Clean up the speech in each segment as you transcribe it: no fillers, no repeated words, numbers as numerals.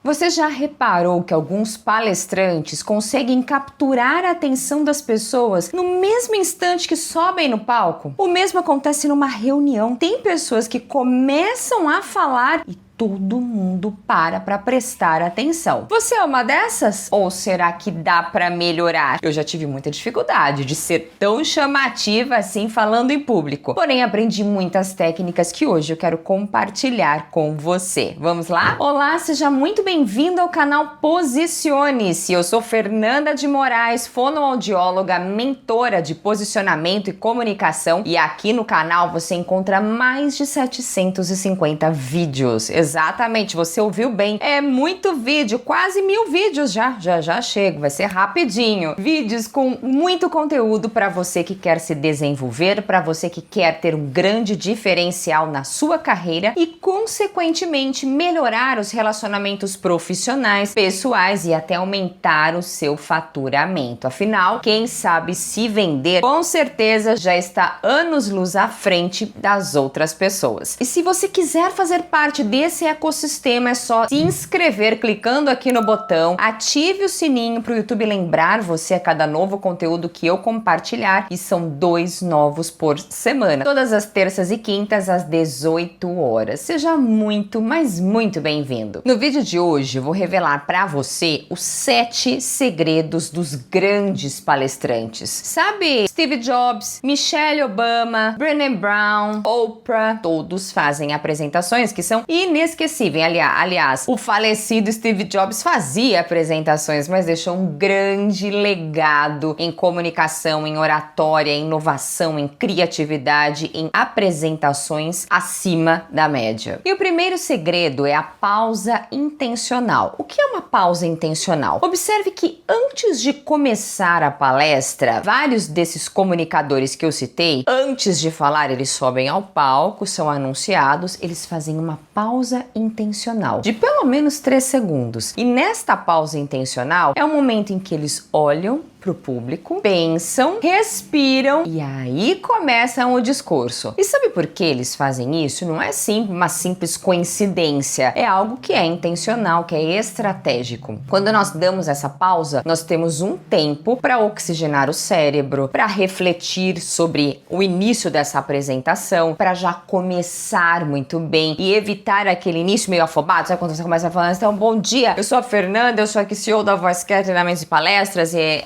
Você já reparou que alguns palestrantes conseguem capturar a atenção das pessoas no mesmo instante que sobem no palco? O mesmo acontece numa reunião. Tem pessoas que começam a falar e todo mundo para prestar atenção. Você é uma dessas? Ou será que dá para melhorar? Eu já tive muita dificuldade de ser tão chamativa assim falando em público. Porém, aprendi muitas técnicas que hoje eu quero compartilhar com você. Vamos lá? Olá, seja muito bem-vindo ao canal Posicione-se. Eu sou Fernanda de Moraes, fonoaudióloga, mentora de posicionamento e comunicação, e aqui no canal você encontra mais de 750 vídeos. Exatamente, você ouviu bem. É muito vídeo, quase 1000 vídeos já chego, vai ser rapidinho. Vídeos com muito conteúdo para você que quer se desenvolver, para você que quer ter um grande diferencial na sua carreira e, consequentemente, melhorar os relacionamentos profissionais, pessoais e até aumentar o seu faturamento. Afinal, quem sabe se vender, com certeza já está anos-luz à frente das outras pessoas. E se você quiser fazer parte desse ecossistema, é só se inscrever clicando aqui no botão, ative o sininho para o YouTube lembrar você a cada novo conteúdo que eu compartilhar, e são 2 novos por semana, todas as terças e quintas às 18 horas. Seja muito, mas muito bem-vindo. No vídeo de hoje eu vou revelar para você os 7 segredos dos grandes palestrantes. Sabe, Steve Jobs, Michelle Obama, Brené Brown, Oprah, todos fazem apresentações que são inesquecíveis. Aliás, o falecido Steve Jobs fazia apresentações, mas deixou um grande legado em comunicação, em oratória, em inovação, em criatividade, em apresentações acima da média. E o primeiro segredo é a pausa intencional. O que é uma pausa intencional? Observe que antes de começar a palestra, vários desses comunicadores que eu citei, antes de falar, eles sobem ao palco, são anunciados, eles fazem uma pausa intencional de pelo menos 3 segundos. E nesta pausa intencional é o momento em que eles olham para o público, pensam, respiram e aí começam o discurso. E sabe por que eles fazem isso? Não é uma simples coincidência, é algo que é intencional, que é estratégico. Quando nós damos essa pausa, nós temos um tempo para oxigenar o cérebro, para refletir sobre o início dessa apresentação, para já começar muito bem e evitar aquele início meio afobado. Sabe quando você começa falando, então, bom dia, eu sou a Fernanda, eu sou aqui CEO da VoiceCare Treinamentos e Palestras e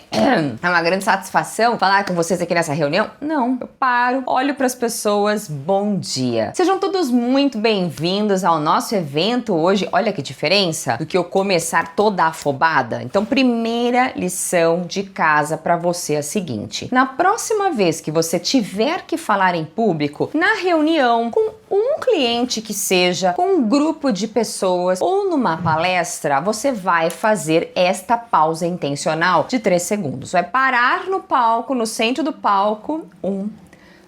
é uma grande satisfação falar com vocês aqui nessa reunião. Não, eu paro, olho para as pessoas, bom dia. Sejam todos muito bem-vindos ao nosso evento hoje. Olha que diferença do que eu começar toda afobada. Então, primeira lição de casa para você é a seguinte: na próxima vez que você tiver que falar em público, na reunião, com um cliente que seja, com um grupo de pessoas ou numa palestra, você vai fazer esta pausa intencional de 3 segundos. Vai parar no palco, no centro do palco, 1,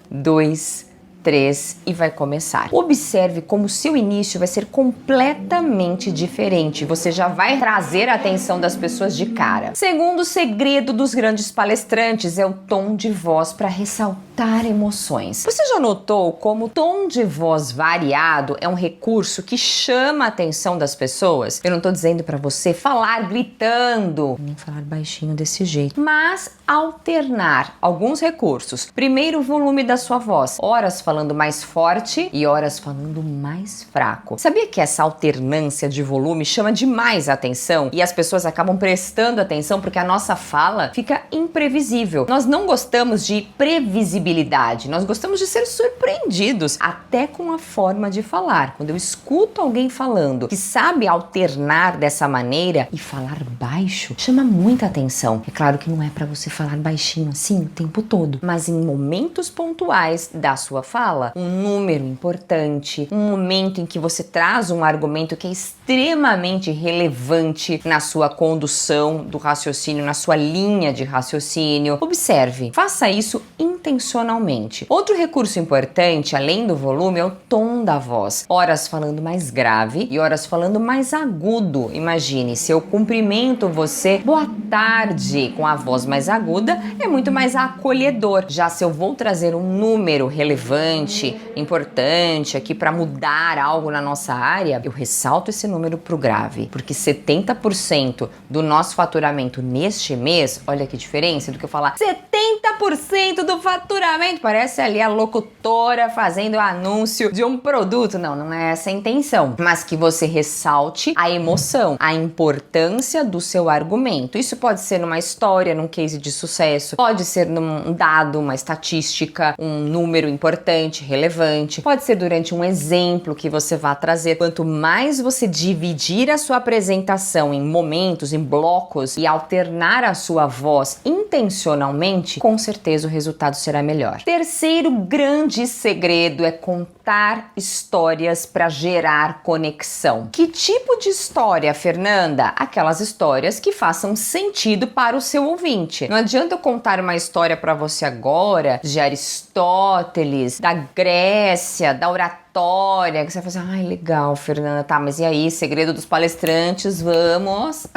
2, 3 e vai começar. Observe como o seu início vai ser completamente diferente. Você já vai trazer a atenção das pessoas de cara. Segundo segredo dos grandes palestrantes é o tom de voz para ressaltar emoções. Você já notou como o tom de voz variado é um recurso que chama a atenção das pessoas? Eu não estou dizendo para você falar gritando, nem falar baixinho desse jeito, mas alternar alguns recursos. Primeiro, o volume da sua voz. Horas falando mais forte e horas falando mais fraco. Sabia que essa alternância de volume chama demais a atenção e as pessoas acabam prestando atenção porque a nossa fala fica imprevisível. Nós não gostamos de previsibilidade, nós gostamos de ser surpreendidos, até com a forma de falar. Quando eu escuto alguém falando que sabe alternar dessa maneira e falar baixo, chama muita atenção. É claro que não é para você falar baixinho assim o tempo todo, mas em momentos pontuais da sua fala, um número importante, um momento em que você traz um argumento que é extremamente relevante na sua condução do raciocínio, na sua linha de raciocínio. Observe, faça isso em intencionalmente. Outro recurso importante, além do volume, é o tom da voz. Horas falando mais grave e horas falando mais agudo. Imagine, se eu cumprimento você, boa tarde, com a voz mais aguda, é muito mais acolhedor. Já se eu vou trazer um número relevante, importante aqui para mudar algo na nossa área, eu ressalto esse número pro grave, porque 70% do nosso faturamento neste mês, olha que diferença do que eu falar 70% do faturamento, parece ali a locutora fazendo anúncio de um produto. Não é essa a intenção, mas que você ressalte a emoção, a importância do seu argumento. Isso pode ser numa história, num case de sucesso, pode ser num dado, uma estatística, um número importante, relevante, pode ser durante um exemplo que você vai trazer. Quanto mais você dividir a sua apresentação em momentos, em blocos e alternar a sua voz intencionalmente, com certeza o resultado será melhor. Terceiro grande segredo é contar histórias para gerar conexão. Que tipo de história, Fernanda? Aquelas histórias que façam sentido para o seu ouvinte. Não adianta eu contar uma história para você agora de Aristóteles, da Grécia, da oratória, que você vai fazer, ai, legal, Fernanda, tá, mas e aí, segredo dos palestrantes, vamos?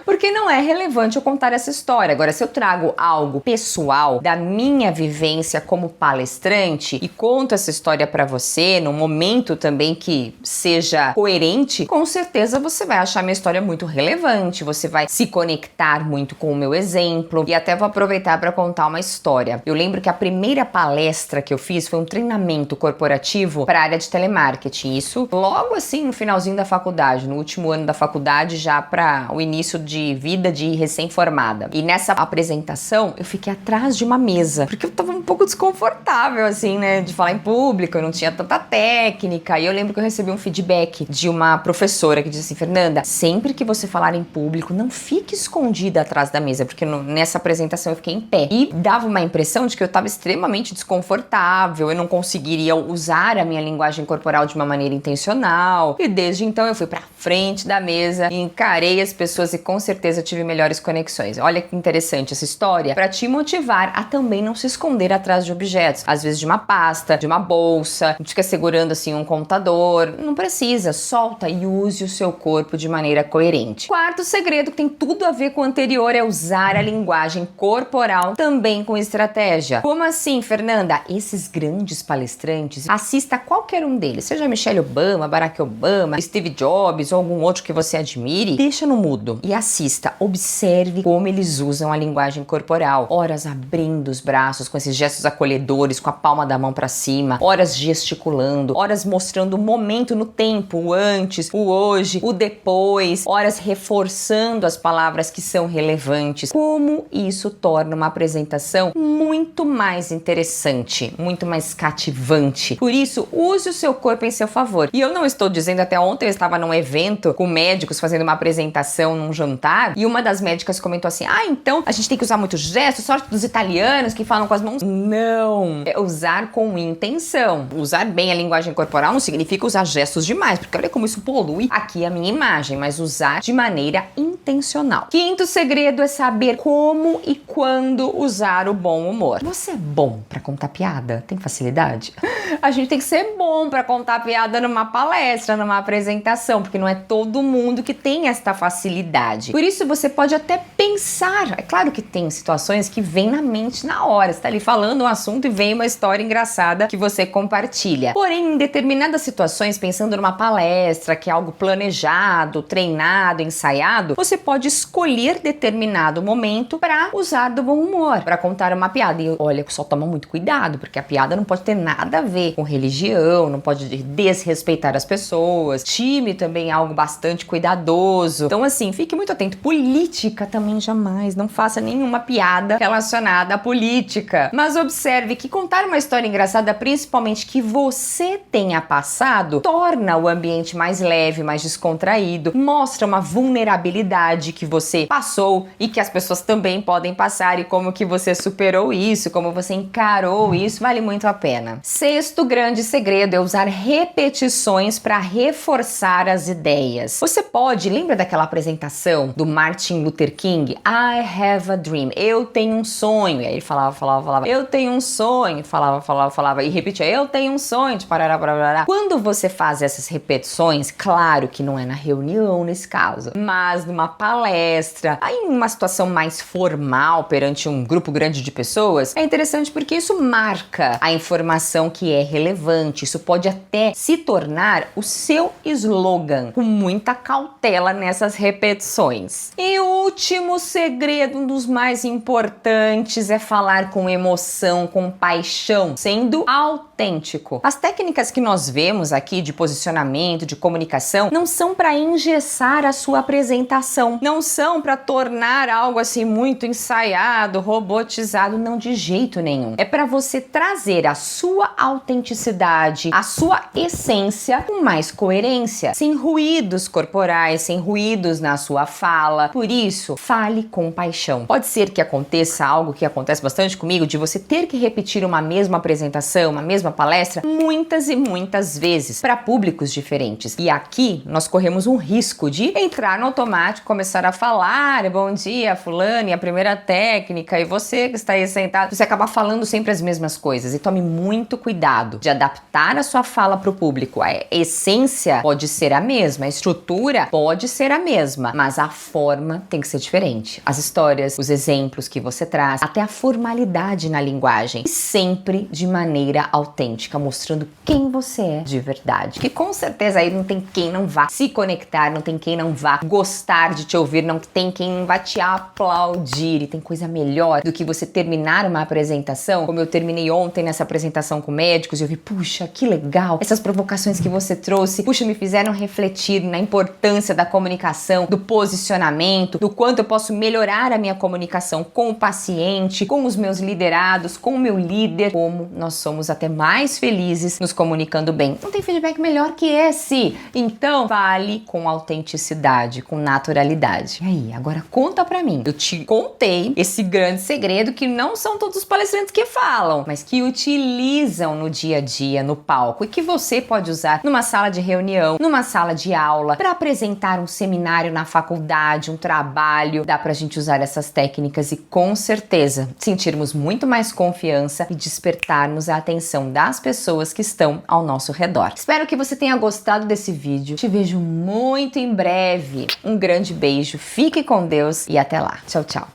Porque não é relevante eu contar essa história. Agora, se eu trago algo pessoal da minha vivência como palestrante e conto essa história pra você, num momento também que seja coerente, com certeza você vai achar minha história muito relevante, você vai se conectar muito com o meu exemplo e até vou aproveitar para contar uma história. Eu lembro que a primeira palestra que eu fiz foi um treinamento corporativo para a área de telemarketing. Isso logo assim no finalzinho da faculdade, no último ano da faculdade, já para o início de vida de recém-formada. E nessa apresentação eu fiquei atrás de uma mesa, porque eu tava um pouco desconfortável assim, né, de falar em público, eu não tinha tanta técnica. E eu lembro que eu recebi um feedback de uma professora que disse assim, Fernanda, sempre que você falar em público, não fique escondida atrás da mesa, porque nessa apresentação eu fiquei em pé. E dava uma impressão de que eu tava extremamente desconfortável, eu não conseguiria usar a minha linguagem corporal de uma maneira intencional. E desde então eu fui pra frente da mesa e encarei as pessoas e com certeza tive melhores conexões. Olha que interessante essa história para te motivar a também não se esconder atrás de objetos, às vezes de uma pasta, de uma bolsa, fica segurando assim um computador, não precisa, solta e use o seu corpo de maneira coerente. Quarto segredo que tem tudo a ver com o anterior é usar a linguagem corporal também com estratégia. Como assim, Fernanda? Esses grandes palestrantes, assista a qualquer um deles, seja Michelle Obama, Barack Obama, Steve Jobs ou algum outro que você admire, deixa no mudo e assista, observe como eles usam a linguagem corporal, horas abrindo os braços com esses gestos acolhedores, com a palma da mão para cima, horas gesticulando, horas mostrando o momento no tempo, o antes, o hoje, o depois, horas reforçando as palavras que são relevantes. Como isso torna uma apresentação muito mais interessante, muito mais cativante. Por isso, use o seu corpo em seu favor. E eu não estou dizendo, até ontem eu estava num evento com médicos fazendo uma apresentação num jantar e uma das médicas comentou assim, então a gente tem que usar muitos gestos, sorte dos italianos que falam com as mãos. Não, é usar com intenção. Usar bem a linguagem corporal não significa usar gestos demais, porque olha como isso polui aqui a minha imagem, mas usar de maneira intencional. Quinto segredo é saber como e quando usar o bom humor. Você é bom pra contar piada? Tem facilidade? A gente tem que ser bom pra contar piada numa palestra, numa apresentação, porque não é todo mundo que tem esta facilidade. Por isso você pode até pensar, é claro que tem situações que vem na mente na hora, você tá ali falando um assunto e vem uma história engraçada que você compartilha. Porém, em determinadas situações, pensando numa palestra, que é algo planejado, treinado, ensaiado, você pode escolher determinado momento para usar do bom humor, para contar uma piada. E olha, só toma muito cuidado, porque a piada não pode ter nada a ver com religião, não pode desrespeitar as pessoas. Time também é algo bastante cuidadoso. Então, assim, fique muito atento. Política também jamais. Não faça nenhuma piada relacionada à política. Mas observe que contar uma história engraçada, principalmente que você tenha passado, torna o ambiente mais leve, mais descontraído, mostra uma vulnerabilidade que você passou e que as pessoas também podem passar e como que você superou isso, como você encarou isso, vale muito a pena. Sexto grande segredo é usar repetições para reforçar as ideias. Você pode, lembra daquela apresentação do Martin Luther King King, I have a dream. Eu tenho um sonho. E aí ele falava. Eu tenho um sonho. Falava. E repetia, eu tenho um sonho. De parará. Quando você faz essas repetições, claro que não é na reunião nesse caso, mas numa palestra, aí em uma situação mais formal perante um grupo grande de pessoas, é interessante porque isso marca a informação que é relevante. Isso pode até se tornar o seu slogan, com muita cautela nessas repetições. E o último segredo, um dos mais importantes, é falar com emoção, com paixão, sendo autêntico. As técnicas que nós vemos aqui de posicionamento, de comunicação, não são para engessar a sua apresentação, não são para tornar algo assim muito ensaiado, robotizado, não, de jeito nenhum. É para você trazer a sua autenticidade, a sua essência com mais coerência, sem ruídos corporais, sem ruídos na sua fala. Por isso, fale com paixão. Pode ser que aconteça algo que acontece bastante comigo, de você ter que repetir uma mesma apresentação, uma mesma palestra, muitas e muitas vezes, para públicos diferentes. E aqui nós corremos um risco de entrar no automático, começar a falar, bom dia, fulano, e a primeira técnica, e você que está aí sentado, você acabar falando sempre as mesmas coisas. E tome muito cuidado de adaptar a sua fala para o público. A essência pode ser a mesma, a estrutura pode ser a mesma, mas a forma tem que ser diferente. As histórias, os exemplos que você traz, até a formalidade na linguagem, e sempre de maneira autêntica, mostrando quem você é de verdade. Que com certeza aí não tem quem não vá se conectar, não tem quem não vá gostar de te ouvir, não tem quem não vá te aplaudir. E tem coisa melhor do que você terminar uma apresentação, como eu terminei ontem nessa apresentação com médicos, e eu vi, puxa, que legal, essas provocações que você trouxe, puxa, me fizeram refletir na importância da comunicação, do posicionamento, do quanto eu posso melhorar a minha comunicação com o paciente, com os meus liderados, com o meu líder, como nós somos até mais felizes nos comunicando bem. Não tem feedback melhor que esse. Então, fale com autenticidade, com naturalidade. E aí, agora conta pra mim. Eu te contei esse grande segredo que não são todos os palestrantes que falam, mas que utilizam no dia a dia, no palco, e que você pode usar numa sala de reunião, numa sala de aula, para apresentar um seminário na faculdade, um trabalho. Dá pra gente usar essas técnicas e com certeza sentirmos muito mais confiança e despertarmos a atenção das pessoas que estão ao nosso redor. Espero que você tenha gostado desse vídeo. Te vejo muito em breve. Um grande beijo, fique com Deus e até lá. Tchau, tchau.